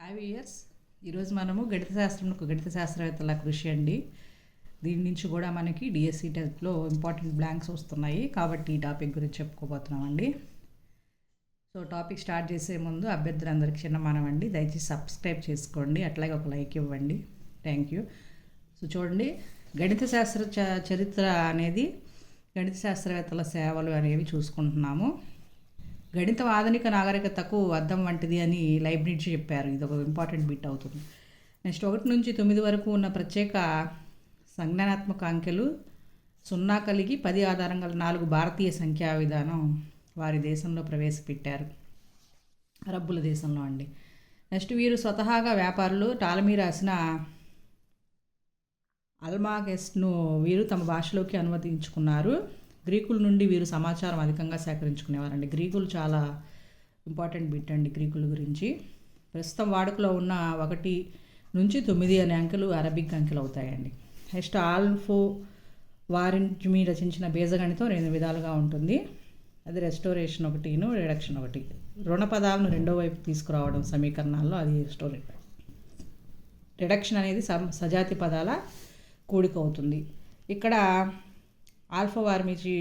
Hi viewers. ఈరోజు మనము గణిత శాస్త్రవేత్తల కృషి అండి. దీని నుంచి కూడా మనకి డిఎస్సి టెస్ట్లో ఇంపార్టెంట్ బ్లాంక్స్ వస్తున్నాయి కాబట్టి ఈ టాపిక్ గురించి చెప్పుకోబోతున్నామండి. సో టాపిక్ స్టార్ట్ చేసే ముందు అభ్యర్థులందరికీ చిన్నమానం అండి, దయచేసి సబ్స్క్రైబ్ చేసుకోండి, అట్లాగే ఒక లైక్ ఇవ్వండి. Thank you. సో చూడండి, గణిత శాస్త్ర చరిత్ర అనేది గణిత శాస్త్రవేత్తల సేవలు అనేవి చూసుకుంటున్నాము. గణితం ఆధునిక నాగరికతకు అద్దం వంటిది అని లైబ్నిట్జ్ చెప్పారు. ఇది ఒక ఇంపార్టెంట్ బిట్ అవుతుంది. నెక్స్ట్ 1 నుంచి 9 వరకు ఉన్న ప్రత్యేక సంజ్ఞానాత్మక అంకెలు 0 కలిగి 10 ఆధారం గల 4 భారతీయ సంఖ్యా విధానం వారి దేశంలో ప్రవేశపెట్టారు, అరబ్బుల దేశంలో అండి. నెక్స్ట్ వీరు స్వతహాగా వ్యాపారులు. టాలమీ రాసిన అల్మాగెస్ట్ను వీరు తమ భాషలోకి అనువదించుకున్నారు. గ్రీకుల నుండి వీరు సమాచారం అధికంగా సేకరించుకునేవారండి. గ్రీకులు చాలా ఇంపార్టెంట్ బిట్ అండి గ్రీకుల గురించి. ప్రస్తుతం వాడుకలో ఉన్న 1 నుంచి 9 అనే అంకెలు అరబిక్ అంకెలు అవుతాయండి. నెక్స్ట్ ఆల్ఫో వారిన్జ్మి రచించిన బీజగణితం 2 విధాలుగా ఉంటుంది. అది రెస్టోరేషన్ 1, రిడక్షన్ 1. రుణ పదాలను రెండో వైపు తీసుకురావడం సమీకరణాల్లో, అది రిడక్షన్ అనేది సజాతి పదాల కూడిక అవుతుంది. ఇక్కడ ఆల్ఫా వార్మిచి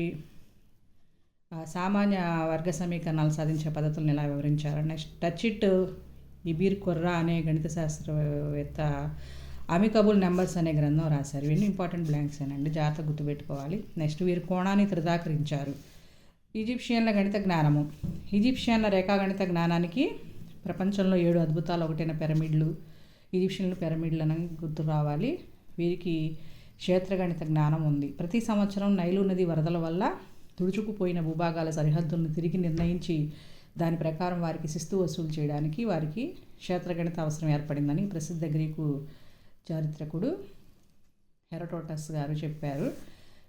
సామాన్య వర్గ సమీకరణాలు సాధించే పద్ధతులను ఎలా వివరించారు. నెక్స్ట్ టచిట్ ఇబీర్ కొర్రా అనే గణిత శాస్త్రవేత్త అమికబుల్ నెంబర్స్ అనే గ్రంథం రాశారు. ఇవన్నీ ఇంపార్టెంట్ బ్లాంక్స్ ఏనండి, జాగ్రత్త గుర్తుపెట్టుకోవాలి. నెక్స్ట్ వీరు కోణాన్ని త్రిదాకరించారు. ఈజిప్షియన్ల గణిత జ్ఞానము. ఈజిప్షియన్ల రేఖాగణిత జ్ఞానానికి ప్రపంచంలో 7 అద్భుతాలు ఒకటైన పిరమిడ్లు, ఈజిప్షియన్లు పిరమిడ్లను గుర్తు రావాలి. వీరికి క్షేత్రగణిత జ్ఞానం ఉంది. ప్రతి సంవత్సరం నైలు నది వరదల వల్ల తుడుచుకుపోయిన భూభాగాల సరిహద్దులను తిరిగి నిర్ణయించి దాని ప్రకారం వారికి శిస్తు వసూలు చేయడానికి వారికి క్షేత్రగణిత అవసరం ఏర్పడిందని ప్రసిద్ధ గ్రీకు చారిత్రకుడు హెరోడోటస్ గారు చెప్పారు.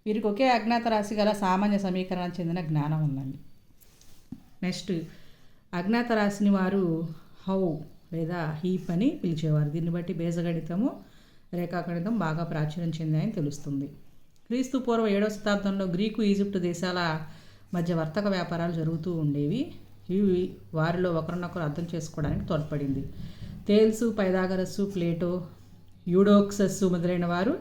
వీరికి ఒకే అజ్ఞాత రాశి గల సామాన్య సమీకరణానికి చెందిన జ్ఞానం ఉందండి. నెక్స్ట్ అజ్ఞాత రాశిని వారు హౌ లేదా హీప్ అని పిలిచేవారు. దీన్ని బట్టి బీజగణితము, రేఖాగణితం బాగా ప్రాచుర్యం చెందాయని తెలుస్తుంది. క్రీస్తు పూర్వ 7వ శతాబ్దంలో గ్రీకు, ఈజిప్టు దేశాల మధ్య వర్తక వ్యాపారాలు జరుగుతూ ఉండేవి. ఇవి వారిలో ఒకరినొకరు అర్థం చేసుకోవడానికి తోడ్పడింది. థేల్సు, పైథాగరస్సు, ప్లేటో, యూడోక్సస్సు మొదలైన వారు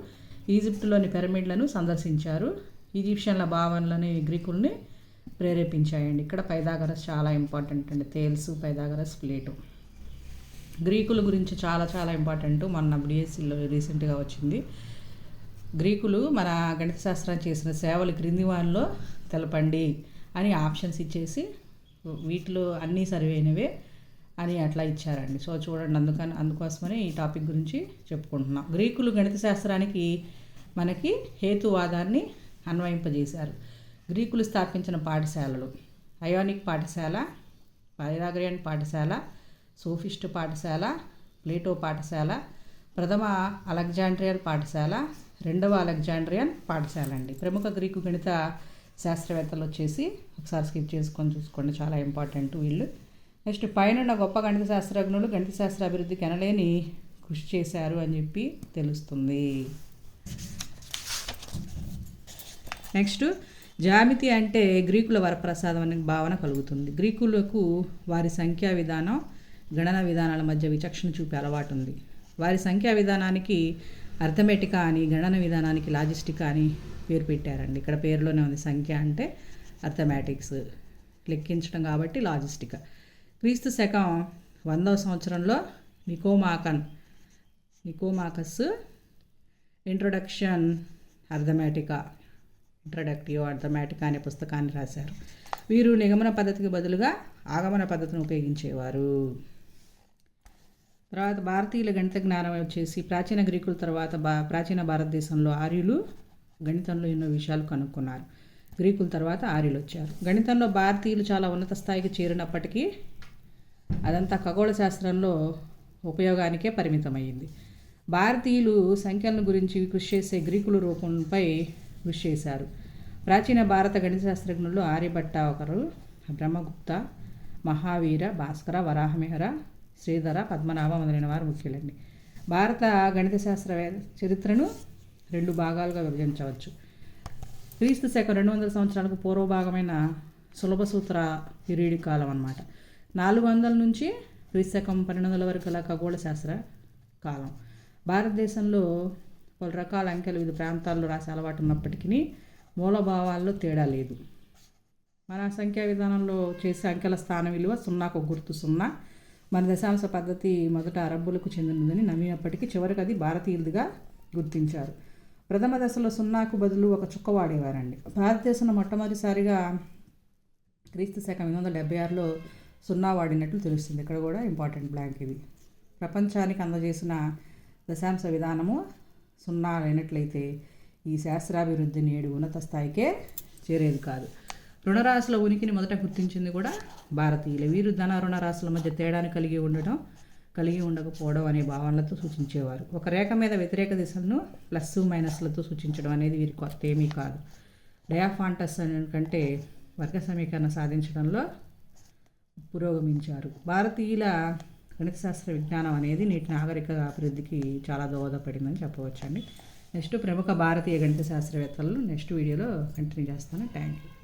ఈజిప్టులోని పిరమిడ్లను సందర్శించారు. ఈజిప్షియన్ల భావనలని గ్రీకుల్ని ప్రేరేపించాయండి. ఇక్కడ పైథాగరస్ చాలా ఇంపార్టెంట్ అండి. థేల్సు, పైథాగరస్, ప్లేటో. గ్రీకుల గురించి చాలా చాలా ఇంపార్టెంట్. మొన్న డిఎస్సిలో రీసెంట్గా వచ్చింది. గ్రీకులు మన గణిత శాస్త్రాన్ని చేసిన సేవలు క్రింది వానిలో తెలపండి అని ఆప్షన్స్ ఇచ్చేసి వీటిలో అన్నీ సరివైనవే అని అట్లా ఇచ్చారండి. సో చూడండి, అందుకోసమనే ఈ టాపిక్ గురించి చెప్పుకుంటున్నాం. గ్రీకులు గణిత శాస్త్రానికి మనకి హేతువాదాన్ని అన్వయింపజేశారు. గ్రీకులు స్థాపించిన పాఠశాలలు: అయోనిక్ పాఠశాల, పైథాగరియన్ పాఠశాల, సోఫిస్ట్ పాఠశాల, ప్లేటో పాఠశాల, ప్రథమ అలెగ్జాండ్రియన్ పాఠశాల, 2వ అలెగ్జాండ్రియన్ పాఠశాల అండి. ప్రముఖ గ్రీకు గణిత శాస్త్రవేత్తలు వచ్చేసి ఒకసారి స్కిప్ చేసుకొని చూసుకోండి, చాలా ఇంపార్టెంట్ వీళ్ళు. నెక్స్ట్ పైన గొప్ప గణిత శాస్త్రజ్ఞులు గణిత శాస్త్ర అభివృద్ధికి ఎనలేని కృషి చేశారు అని చెప్పి తెలుస్తుంది. నెక్స్ట్ జ్యామితి అంటే గ్రీకుల వరప్రసాదం అనే భావన కలుగుతుంది. గ్రీకులకు వారి సంఖ్యా విధానం, గణన విధానాల మధ్య విచక్షణ చూపే అలవాటు ఉంది. వారి సంఖ్యా విధానానికి అర్థమెటికా అని, గణన విధానానికి లాజిస్టికా అని పేరు పెట్టారండి. ఇక్కడ పేరులోనే ఉంది, సంఖ్య అంటే అర్థమెటిక్స్, లెక్కించడం కాబట్టి లాజిస్టికా. క్రీస్తు శకం 100వ సంవత్సరంలో నికోమాకస్ ఇంట్రొడక్టివ్ అర్థమెటికా అనే పుస్తకాన్ని రాశారు. వీరు నిగమన పద్ధతికి బదులుగా ఆగమన పద్ధతిని ఉపయోగించేవారు. తర్వాత భారతీయుల గణిత జ్ఞానం వచ్చేసి ప్రాచీన గ్రీకుల తర్వాత ప్రాచీన భారతదేశంలో ఆర్యులు గణితంలో ఎన్నో విషయాలు కనుక్కున్నారు. గ్రీకుల తర్వాత ఆర్యులు వచ్చారు. గణితంలో భారతీయులు చాలా ఉన్నత స్థాయికి చేరినప్పటికీ అదంతా ఖగోళ శాస్త్రంలో ఉపయోగానికే పరిమితమైంది. భారతీయులు సంఖ్యలను గురించి కృషి చేసే గ్రీకుల రూపంపై కృషి చేశారు. ప్రాచీన భారత గణిత శాస్త్రజ్ఞులు ఆర్యభట్ట ఒకరు, బ్రహ్మగుప్త, మహావీర, భాస్కర, వరాహమిహిర, శ్రీధర, పద్మనాభ మొదలైన వారు ముఖ్యులండి. భారత గణిత శాస్త్ర చరిత్రను 2 భాగాలుగా విభజించవచ్చు. క్రీస్తు శకం 200 సంవత్సరాలకు పూర్వభాగమైన సులభ సూత్ర పీరియడ్ కాలం అన్నమాట. 400 నుంచి క్రీస్తకం 1200 వరకు గల ఖగోళ శాస్త్ర కాలం. భారతదేశంలో పలు రకాల అంకెలు వివిధ ప్రాంతాల్లో రాసే అలవాటు ఉన్నప్పటికీ మూలభావాల్లో తేడా లేదు. మన సంఖ్యా విధానంలో చేసే అంకెల స్థాన విలువ 0కు గుర్తు 0. మన దశాంశ పద్ధతి మొదట అరబ్బులకు చెందినదని నమ్మినప్పటికీ చివరికి అది భారతీయులుగా గుర్తించారు. ప్రథమ దశలో 0కు బదులు ఒక చుక్క వాడేవారండి. భారతదేశంలో మొట్టమొదటిసారిగా క్రీస్తు శకం 876లో 0 వాడినట్లు తెలుస్తుంది. ఇక్కడ కూడా ఇంపార్టెంట్ బ్లాంక్ ఇది. ప్రపంచానికి అందజేసిన దశాంశ విధానము 0 అయినట్లయితే ఈ శాస్త్రాభివృద్ధి నేడు ఉన్నత స్థాయికే చేరేది కాదు. రుణరాశుల ఉనికిని మొదట గుర్తించింది కూడా భారతీయులే. వీరు ధన రుణరాశుల మధ్య తేడాను కలిగి ఉండకపోవడం అనే భావనలతో సూచించేవారు. ఒక రేఖ మీద వ్యతిరేక దిశలను ప్లస్ మైనస్లతో సూచించడం అనేది వీరి కొత్త ఏమీ కాదు. డయాఫాంటస్ కంటే వర్గ సమీకరణ సాధించడంలో పురోగమించారు. భారతీయుల గణిత శాస్త్ర విజ్ఞానం అనేది నేటి నాగరిక అభివృద్ధికి చాలా దోహదపడిందని చెప్పవచ్చండి. నెక్స్ట్ ప్రముఖ భారతీయ గణిత శాస్త్రవేత్తలను నెక్స్ట్ వీడియోలో కంటిన్యూ చేస్తాను. Thank you.